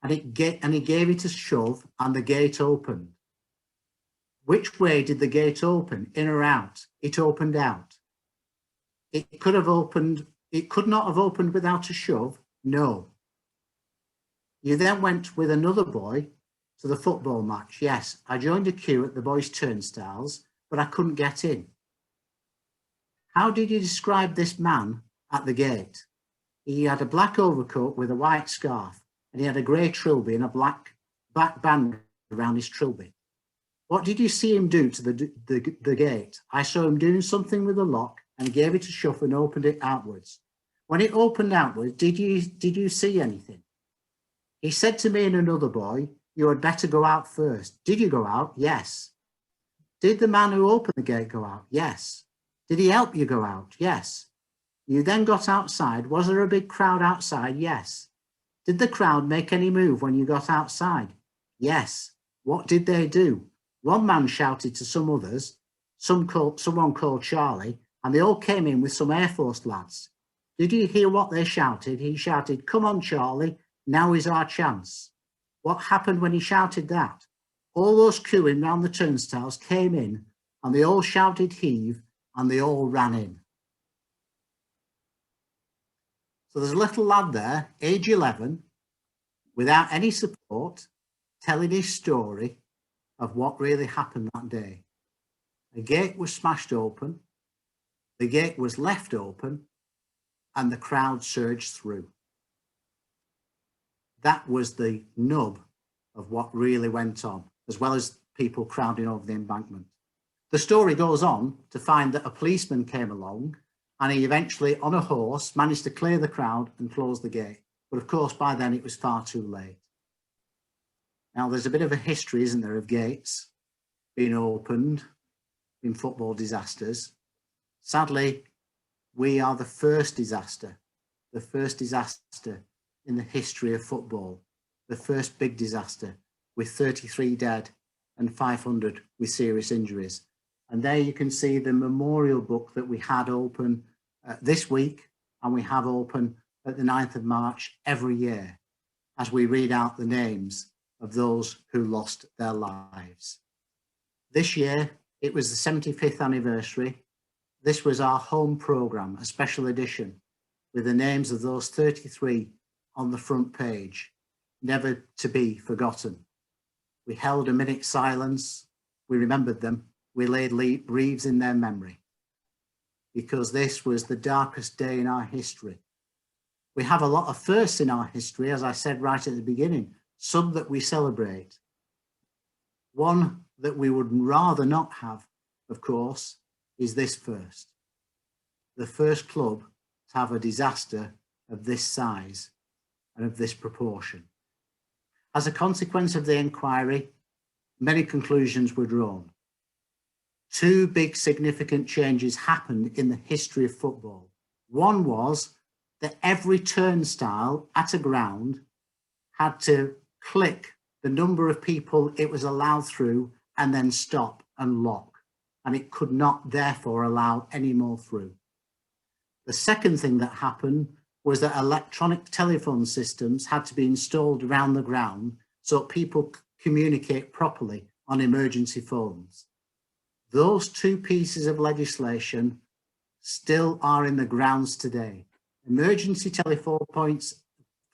and he gave it a shove, and the gate opened. Which way did the gate open? In or out? It opened out. It could not have opened without a shove? No. You then went with another boy to the football match. Yes, I joined a queue at the boys' turnstiles, but I couldn't get in. How did you describe this man at the gate? He had a black overcoat with a white scarf, and he had a grey trilby and a black band around his trilby. What did you see him do to the gate? I saw him doing something with the lock and gave it a shove and opened it outwards. When it opened outwards, did you see anything? He said to me and another boy, you had better go out first. Did you go out? Yes. Did the man who opened the gate go out? Yes. Did he help you go out? Yes. You then got outside. Was there a big crowd outside? Yes. Did the crowd make any move when you got outside? Yes. What did they do? One man shouted to some others, someone called Charlie, and they all came in with some Air Force lads. Did you hear what they shouted? He shouted, come on, Charlie, now is our chance. What happened when he shouted that? All those queuing round the turnstiles came in, and they all shouted heave, and they all ran in. So there's a little lad there, age 11, without any support, telling his story of what really happened that day. The gate was smashed open, the gate was left open, and the crowd surged through. That was the nub of what really went on, as well as people crowding over the embankment. The story goes on to find that a policeman came along and he eventually, on a horse, managed to clear the crowd and close the gate. But of course, by then it was far too late. Now, there's a bit of a history, isn't there, of gates being opened in football disasters. Sadly, we are the first disaster in the history of football, the first big disaster with 33 dead and 500 with serious injuries. And there you can see the memorial book that we had open this week, and we have open at the 9th of March every year as we read out the names of those who lost their lives. This year, it was the 75th anniversary. This was our home programme, a special edition, with the names of those 33 on the front page, never to be forgotten. We held a minute's silence, we remembered them, we laid wreaths in their memory, because this was the darkest day in our history. We have a lot of firsts in our history, as I said right at the beginning, some that we celebrate. One that we would rather not have, of course, is this first. The first club to have a disaster of this size and of this proportion. As a consequence of the inquiry, many conclusions were drawn. 2 big significant changes happened in the history of football. One was that every turnstile at a ground had to click the number of people it was allowed through and then stop and lock, and it could not therefore allow any more through. The second thing that happened was that electronic telephone systems had to be installed around the ground so people communicate properly on emergency phones. Those 2 pieces of legislation still are in the grounds today. Emergency telephone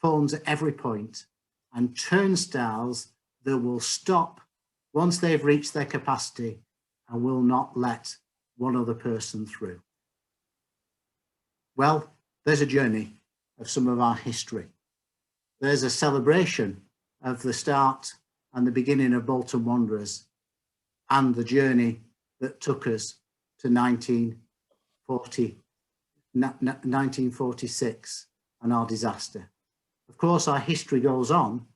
phones at every point, and turnstiles that will stop once they've reached their capacity and will not let one other person through. Well, there's a journey of some of our history. There's a celebration of the start and the beginning of Bolton Wanderers and the journey that took us to 1946 and our disaster. Of course, our history goes on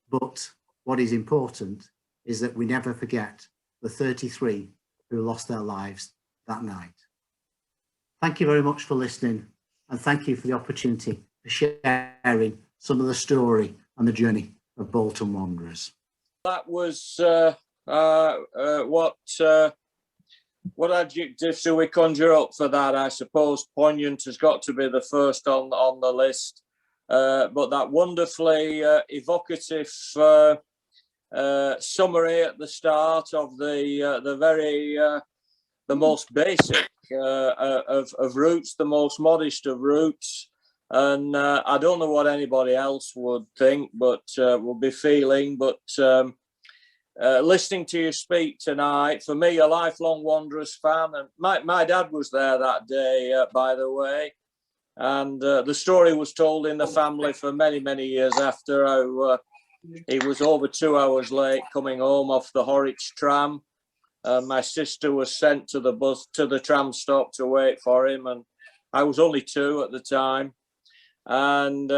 But what is important is that we never forget the 33 who lost their lives that night. Thank you very much for listening, and thank you for the opportunity for sharing some of the story and the journey of Bolton Wanderers. That was what adjectives do we conjure up for that? I suppose poignant has got to be the first on the list, but that wonderfully evocative summary at the start of the most basic of routes, the most modest of routes. And I don't know what anybody else would think, but would be feeling. But listening to you speak tonight, for me, a lifelong Wanderers fan, and my dad was there that day, by the way, and the story was told in the family for many, many years after. How he was over 2 hours late coming home off the Horwich tram. My sister was sent to the tram stop to wait for him, and I was only 2 at the time. And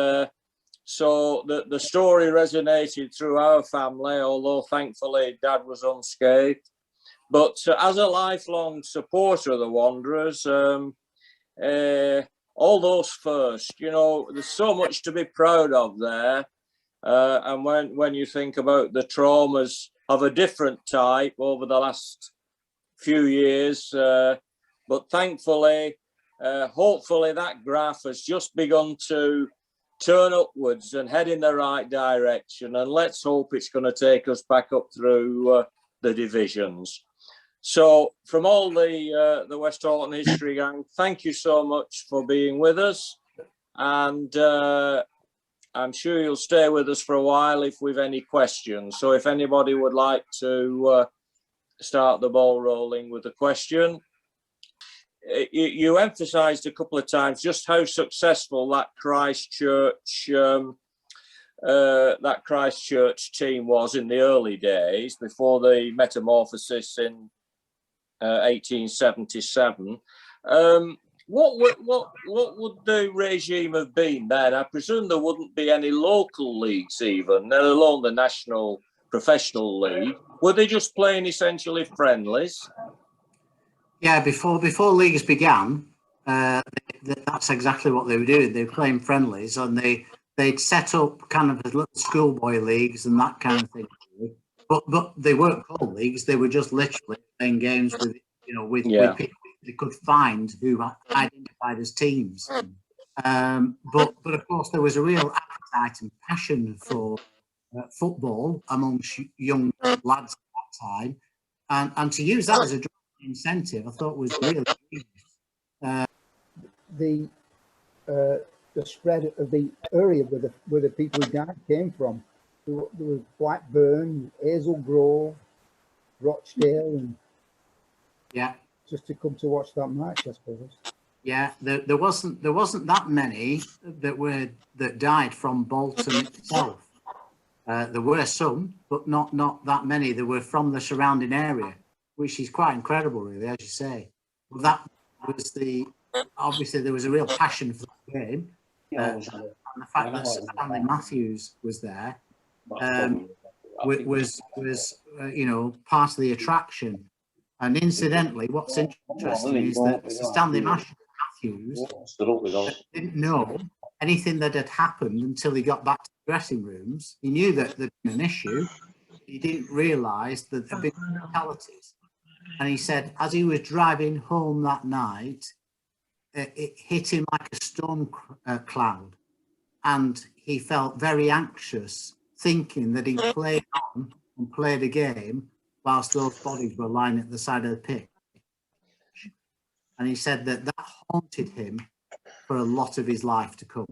so the story resonated through our family, although thankfully Dad was unscathed. But as a lifelong supporter of the Wanderers, all those first, you know, there's so much to be proud of there. And when you think about the traumas of a different type over the last few years, but thankfully, hopefully that graph has just begun to turn upwards and head in the right direction, and let's hope it's going to take us back up through the divisions. So from all the Westhoughton History Gang, thank you so much for being with us, and I'm sure you'll stay with us for a while if we've any questions. So if anybody would like to start the ball rolling with a question. You emphasised a couple of times just how successful that Christchurch team was in the early days before the metamorphosis in 1877. What would the regime have been then? I presume there wouldn't be any local leagues even, let alone the National Professional League. Were they just playing essentially friendlies? Yeah, before leagues began, that's exactly what they were doing. They were playing friendlies, and they'd set up kind of little schoolboy leagues and that kind of thing. But they weren't called leagues. They were just literally playing games with people they could find who identified as teams. But of course there was a real appetite and passion for football amongst young lads at that time, and to use that as a incentive, I thought was really the spread of the area where the people who died came from. There was Blackburn, Hazel Grove, Rochdale, and just to come to watch that match, I suppose. Yeah, there wasn't that many that died from Bolton itself. There were some, but not that many. They were from the surrounding area, which is quite incredible, really, as you say. But that was obviously there was a real passion for the game, and the fact that Stanley Matthews was there was part of the attraction. And incidentally, what's interesting is that Stanley Matthews didn't know anything that had happened until he got back to the dressing rooms. He knew that there'd been an issue. He didn't realise that there'd been fatalities. And he said, as he was driving home that night, it hit him like a storm cloud. And he felt very anxious, thinking that he played on and played a game whilst those bodies were lying at the side of the pitch. And he said that haunted him for a lot of his life to come.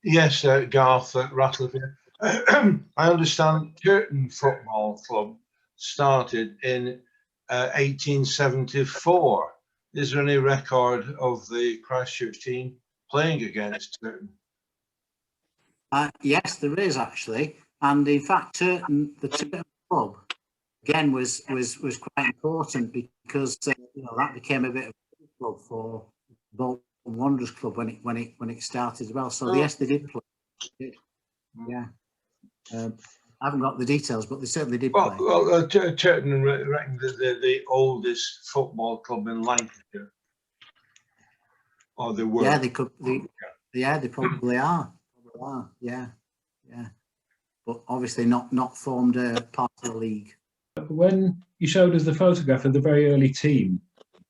Yes, Garth Ratliff. I understand Curtin Football Club started in 1874. Is there any record of the Christchurch team playing against Curtin? Yes, there is actually, and in fact, the Curtin Club again was quite important because that became a bit of a club for Bolton Wanderers Club when it started as well. So yes, they did play. Yeah. I haven't got the details, but they certainly did play. Well, Chapman reckon that they're the oldest football club in Lancashire. Or they were. Yeah, they could. Yeah, they probably are. Yeah. But obviously not formed a part of the league. When you showed us the photograph of the very early team,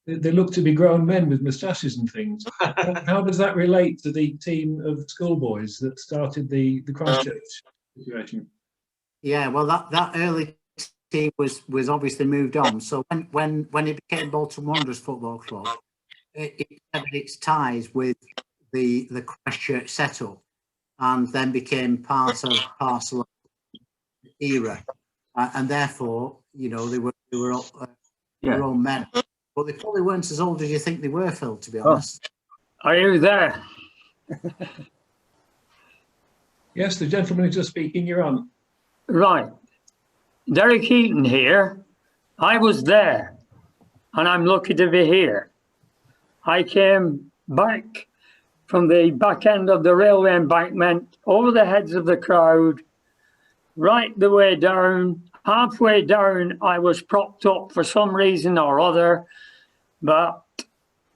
they look to be grown men with moustaches and things. How does that relate to the team of schoolboys that started the Christchurch situation? Yeah, well, that early team was obviously moved on. So when it became Bolton Wanderers Football Club, it severed its ties with the Christchurch setup, and then became parcel of the era, and therefore, you know, they were all grown men. But they probably weren't as old as you think they were, Phil, to be honest. Are you there? Yes, the gentleman who's just speaking, you're on. Right. Derek Eaton here. I was there, and I'm lucky to be here. I came back from the back end of the railway embankment, over the heads of the crowd, right the way down. Halfway down, I was propped up for some reason or other, but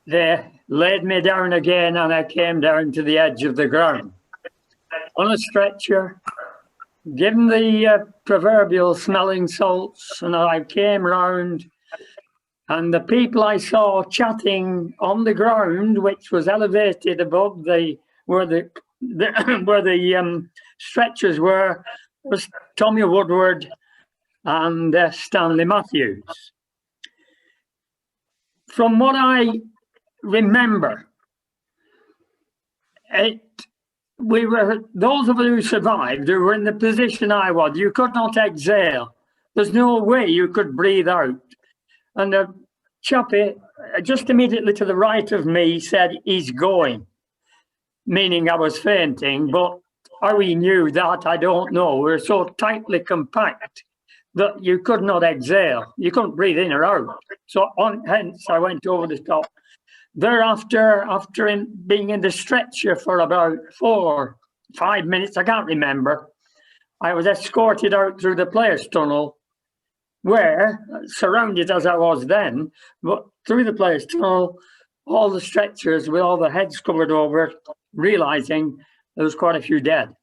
they laid me down again, and I came down to the edge of the ground on a stretcher, given the proverbial smelling salts, and I came round, and the people I saw chatting on the ground, which was elevated above where the stretchers were, was Tommy Woodward and Stanley Matthews. From what I remember, those of us who survived, who were in the position I was, you could not exhale. There's no way you could breathe out. And the chappie just immediately to the right of me said, "He's going," meaning I was fainting, but how he knew that, I don't know. We were so tightly compact that you could not exhale. You couldn't breathe in or out. So hence I went over the top. Thereafter, after being in the stretcher for about 4 or 5 minutes, I can't remember, I was escorted out through the players' tunnel, where, surrounded as I was then, but through the players' tunnel, all the stretchers with all the heads covered over, realising there was quite a few dead.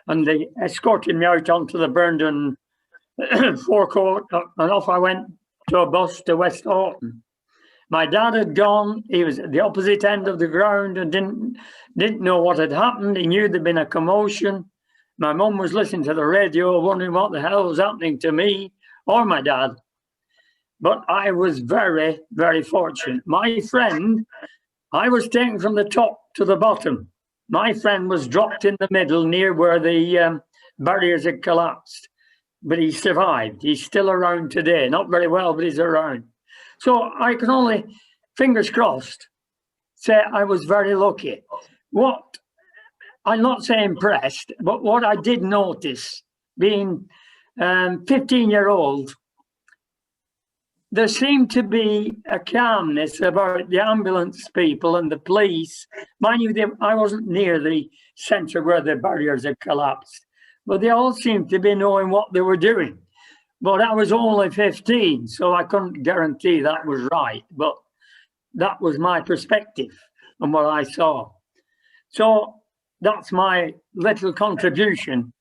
And they escorted me out onto the Burnden forecourt, and off I went to a bus to Westhoughton. My dad had gone. He was at the opposite end of the ground and didn't know what had happened. He knew there'd been a commotion. My mum was listening to the radio, wondering what the hell was happening to me or my dad. But I was very, very fortunate. My friend, I was taken from the top to the bottom. My friend was dropped in the middle near where the barriers had collapsed. But he survived. He's still around today. Not very well, but he's around. So I can only, fingers crossed, say I was very lucky. What, I'm not saying impressed, but what I did notice, being 15-year-old, there seemed to be a calmness about the ambulance people and the police. Mind you, I wasn't near the centre where the barriers had collapsed, but they all seemed to be knowing what they were doing. But I was only 15, so I couldn't guarantee that was right. But that was my perspective and what I saw. So that's my little contribution.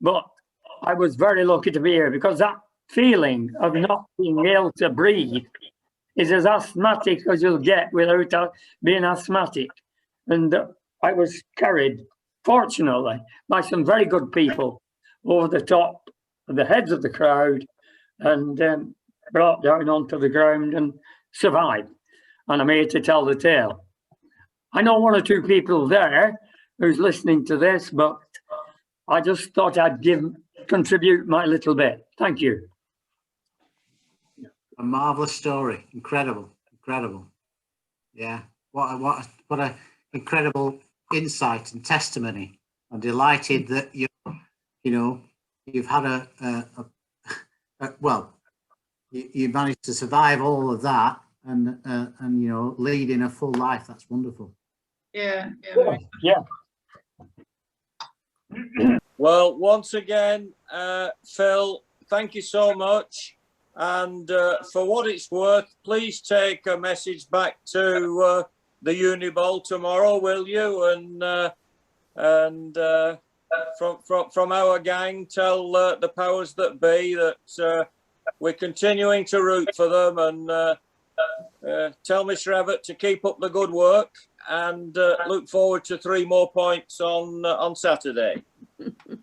But I was very lucky to be here, because that feeling of not being able to breathe is as asthmatic as you'll get without being asthmatic. And I was carried, fortunately, by some very good people over the top of the heads of the crowd, and brought down onto the ground and survived. And I'm here to tell the tale. I know 1 or 2 people there who's listening to this, but I just thought I'd contribute my little bit. Thank you. A marvellous story. Incredible. Yeah. What a incredible insight and testimony. I'm delighted that you've had you managed to survive all of that and leading a full life. That's wonderful. Yeah. Yeah. Well, Well, once again, Phil, thank you so much. And for what it's worth, please take a message back to the Uniball tomorrow, will you? And from our gang, tell the powers that be that we're continuing to root for them, and tell Mr. Everett to keep up the good work, and look forward to 3 more points on Saturday.